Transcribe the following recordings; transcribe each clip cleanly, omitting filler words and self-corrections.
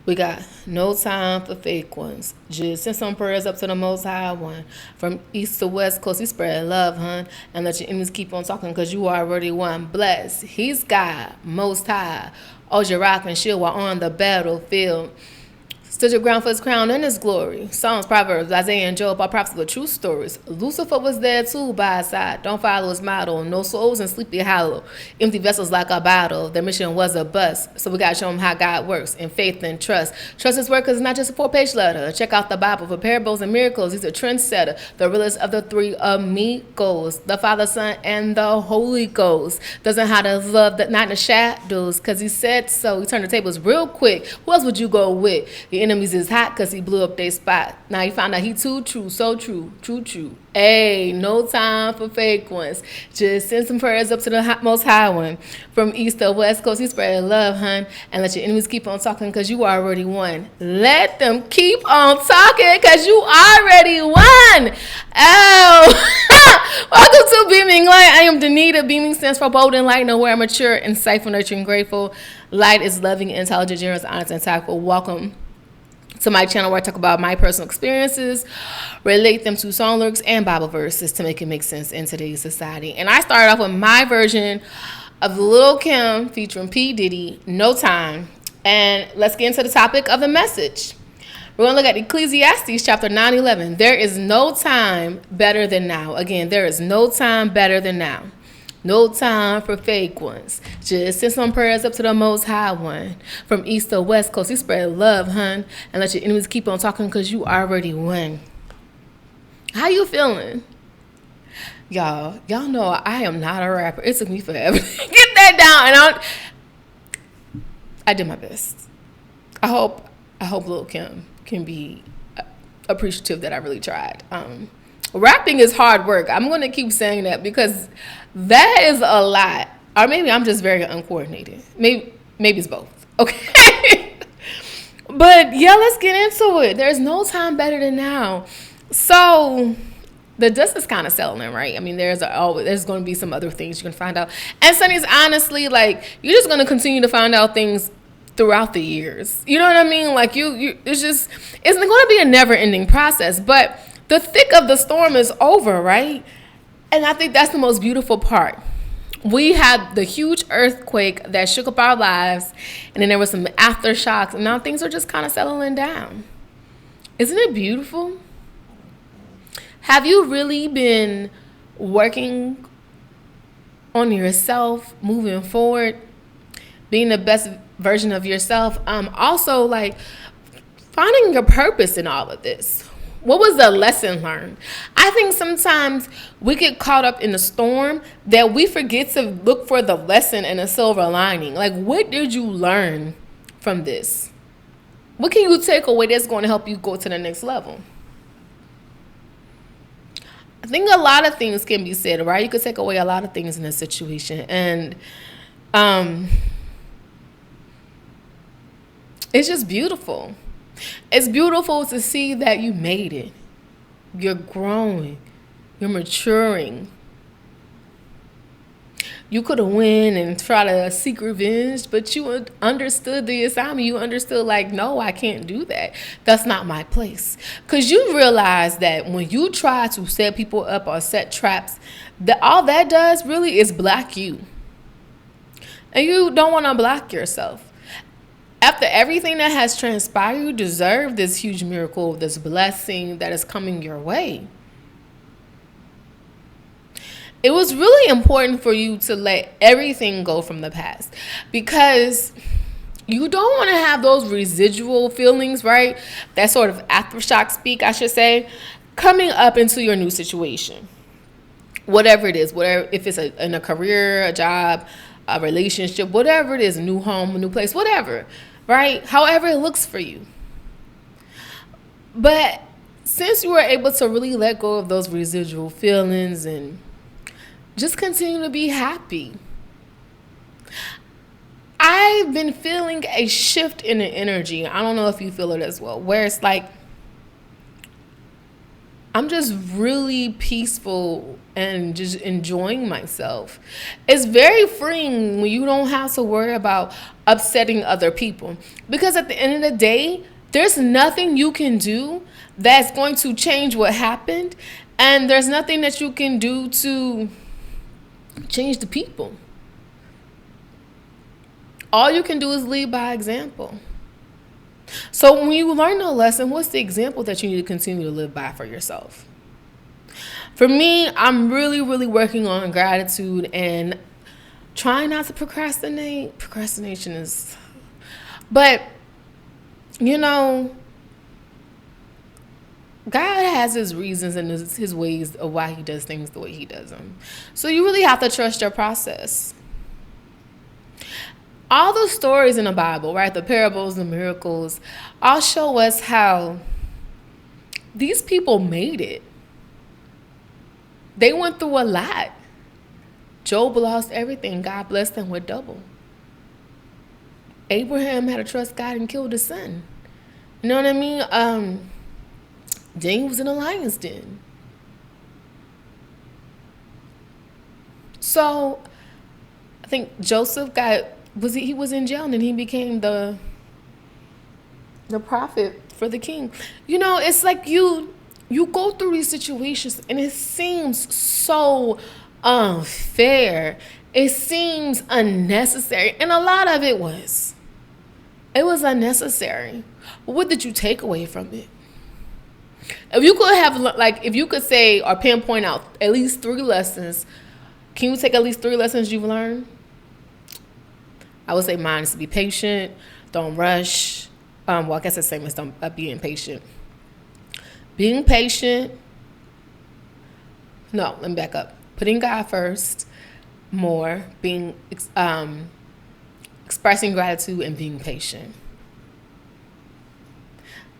We got no time for fake ones. Just send some prayers up to the Most High One. From east to west coast, He spread love, hun. And let your enemies keep on talking because you already won. Bless. He's God, Most High. Hold your rock and shield while on the battlefield. Stood your ground for his crown and his glory. Psalms, Proverbs, Isaiah, and Job, all prophets were true stories. Lucifer was there too by his side. Don't follow his model. No souls in sleepy hollow. Empty vessels like a bottle. Their mission was a bust. So we got to show them how God works in faith and trust. Trust his word because it's not just a 4-page letter. Check out the Bible for parables and miracles. He's a trendsetter. The realest of the three amigos. The Father, Son, and the Holy Ghost. Doesn't hide his love, not in the shadows because he said so. He turned the tables real quick. Who else would you go with? Your enemies is hot because he blew up their spot. Now he found out he too true, so true, true. Hey, no time for fake ones. Just send some prayers up to the Most High One. From east to west coast, he spread love, hun. And let your enemies keep on talking because you already won. Let them keep on talking because you already won. Oh, welcome to Beaming Light. I am Danita. Beaming stands for bold and light, nowhere mature, insightful, nurturing, grateful. Light is loving, intelligent, generous, honest, and tactful. Welcome to my channel where I talk about my personal experiences, relate them to song lyrics and Bible verses to make it make sense in today's society. And I started off with my version of Lil' Kim featuring P. Diddy, No Time. And let's get into the topic of the message. We're going to look at Ecclesiastes chapter 9:11. There is no time better than now. Again, there is no time better than now. No time for fake ones. Just send some prayers up to the Most High One. From east to west coast, he spread love, hun. And let your enemies keep on talking because you already won. How you feeling? Y'all know I am not a rapper. It took me forever to get that down. And I did my best. I hope Lil' Kim can be appreciative that I really tried. Rapping is hard work. I'm going to keep saying that because that is a lot. Or maybe I'm just very uncoordinated. Maybe it's both. Okay. But yeah, let's get into it. There's no time better than now. So the dust is kind of settling, right? I mean, there's going to be some other things you can find out. And Sonny's honestly, like, you're just going to continue to find out things throughout the years. You know what I mean? Like it's going to be a never ending process, but the thick of the storm is over, right? And I think that's the most beautiful part. We had the huge earthquake that shook up our lives, and then there was some aftershocks, and now things are just kind of settling down. Isn't it beautiful? Have you really been working on yourself, moving forward, being the best version of yourself? Also, like, finding your purpose in all of this. What was the lesson learned? I think sometimes we get caught up in the storm that we forget to look for the lesson and a silver lining. Like, what did you learn from this? What can you take away that's going to help you go to the next level? I think a lot of things can be said, right? You could take away a lot of things in a situation. And it's just beautiful. It's beautiful to see that you made it. You're growing. You're maturing. You could have win and try to seek revenge, but you understood the assignment. You understood, like, no, I can't do that. That's not my place. Because you realize that when you try to set people up or set traps, that all that does really is block you. And you don't want to block yourself. After everything that has transpired, you deserve this huge miracle, this blessing that is coming your way. It was really important for you to let everything go from the past because you don't want to have those residual feelings, right? That sort of aftershock speak, I should say, coming up into your new situation. Whatever it is, if it's in a career, a job, a relationship, whatever it is, a new home, a new place, whatever. Right? However it looks for you. But since you were able to really let go of those residual feelings and just continue to be happy, I've been feeling a shift in the energy. I don't know if you feel it as well, where it's like I'm just really peaceful and just enjoying myself. It's very freeing when you don't have to worry about upsetting other people. Because at the end of the day, there's nothing you can do that's going to change what happened. And there's nothing that you can do to change the people. All you can do is lead by example. So when you learn a lesson, what's the example that you need to continue to live by for yourself? For me, I'm really, really working on gratitude and trying not to procrastinate. Procrastination is... But, you know, God has his reasons and his ways of why he does things the way he does them. So you really have to trust your process. All the stories in the Bible, right? The parables, the miracles, all show us how these people made it. They went through a lot. Job lost everything. God blessed them with double. Abraham had to trust God and killed his son. You know what I mean? James was in a lion's den. So I think Joseph he was in jail and then he became the prophet for the king. You know, it's like you go through these situations and it seems so unfair. It seems unnecessary. And a lot of it was. It was unnecessary. But what did you take away from it? If you could have, if you could say or pinpoint out at least 3 lessons, can you take at least 3 lessons you've learned? I would say mine is to be patient, don't rush. Well, I guess the same as being patient. Being patient. No, let me back up. Putting God first more, being expressing gratitude and being patient.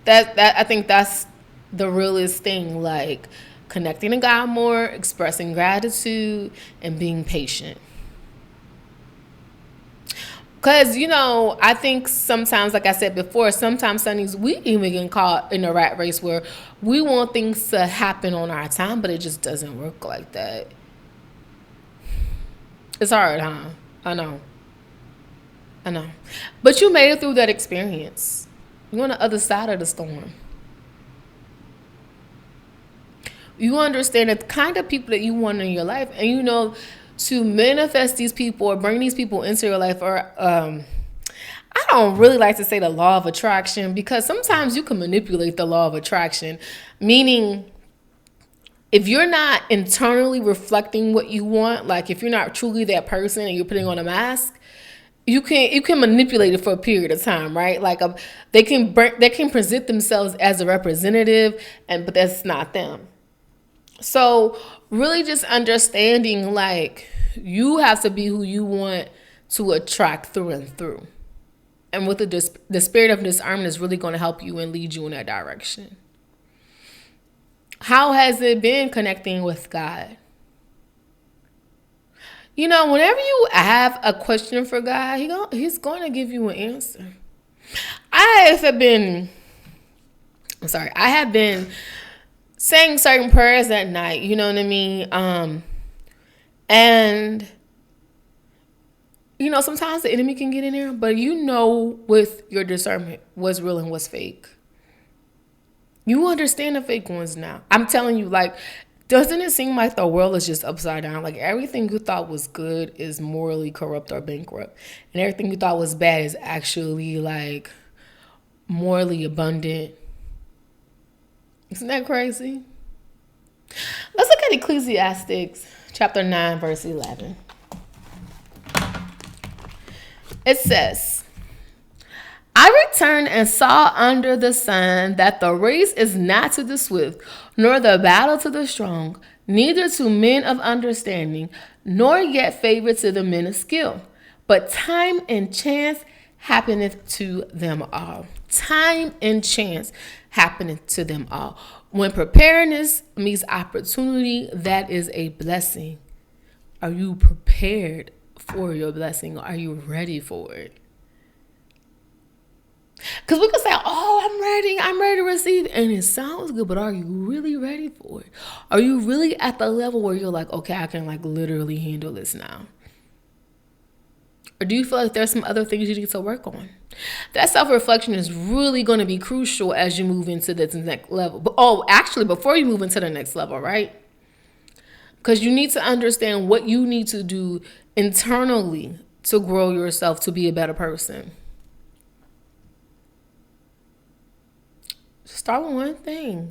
That I think that's the realest thing, like connecting to God more, expressing gratitude, and being patient. Because, you know, I think sometimes, like I said before, sometimes, Sunnies, we even get caught in a rat race where we want things to happen on our time, but it just doesn't work like that. It's hard, huh? I know. But you made it through that experience. You're on the other side of the storm. You understand the kind of people that you want in your life, and you know, to manifest these people or bring these people into your life, or I don't really like to say the law of attraction, because sometimes you can manipulate the law of attraction, meaning if you're not internally reflecting what you want, like if you're not truly that person and you're putting on a mask, you can manipulate it for a period of time, right? Like they can present themselves as a representative, but that's not them. So really just understanding, like, you have to be who you want to attract through and through. And with the spirit of discernment is really going to help you and lead you in that direction. How has it been connecting with God? You know, whenever you have a question for God, he's going to give you an answer. I have been saying certain prayers at night, you know what I mean? And, you know, sometimes the enemy can get in there, but you know with your discernment what's real and what's fake. You understand the fake ones now. I'm telling you, like, doesn't it seem like the world is just upside down? Like, everything you thought was good is morally corrupt or bankrupt. And everything you thought was bad is actually, like, morally abundant. Isn't that crazy? Let's look at Ecclesiastes chapter 9, verse 11. It says, I returned and saw under the sun that the race is not to the swift, nor the battle to the strong, neither to men of understanding, nor yet favor to the men of skill. But time and chance happeneth to them all. Time and chance happeneth to them all. When preparedness meets opportunity, that is a blessing. Are you prepared for your blessing? Are you ready for it? Because we could say, oh, I'm ready. I'm ready to receive, and it sounds good, but are you really ready for it? Are you really at the level where you're like, okay, I can like literally handle this now? Or do you feel like there's some other things you need to work on? That self-reflection is really going to be crucial as you move into this next level. But actually, before you move into the next level, right? Because you need to understand what you need to do internally to grow yourself to be a better person. Start with one thing,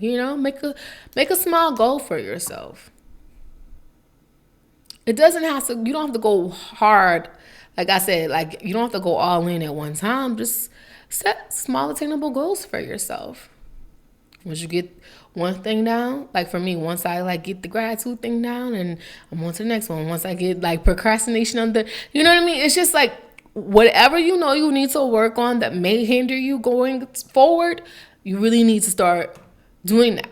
make a small goal for yourself. It doesn't have to, you don't have to go hard. Like I said, like you don't have to go all in at one time. Just set small attainable goals for yourself. Once you get one thing down, like for me, once I like get the gratitude thing down and I'm on to the next one. Once I get like procrastination on you know what I mean? It's just like whatever you know you need to work on that may hinder you going forward, you really need to start doing that.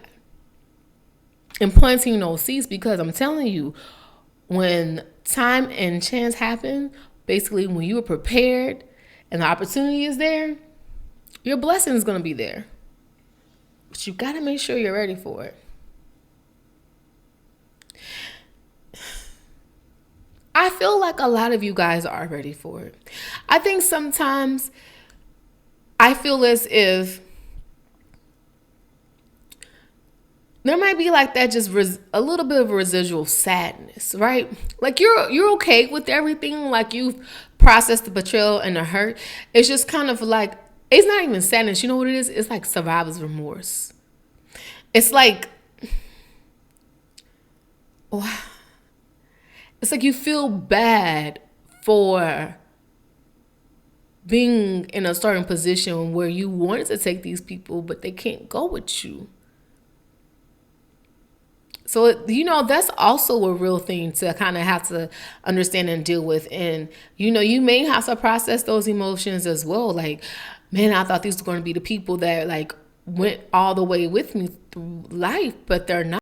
And planting those seeds, because I'm telling you, when time and chance happen, basically when you are prepared and the opportunity is there, your blessing is going to be there. But you got to make sure you're ready for it. I feel like a lot of you guys are ready for it. I think sometimes I feel as if there might be like that, just a little bit of a residual sadness, right? Like you're okay with everything, like you've processed the betrayal and the hurt. It's just kind of like, it's not even sadness. You know what it is? It's like survivor's remorse. It's like, it's like you feel bad for being in a certain position where you wanted to take these people, but they can't go with you. So, that's also a real thing to kind of have to understand and deal with. And, you may have to process those emotions as well. Like, man, I thought these were going to be the people that like went all the way with me through life, but they're not.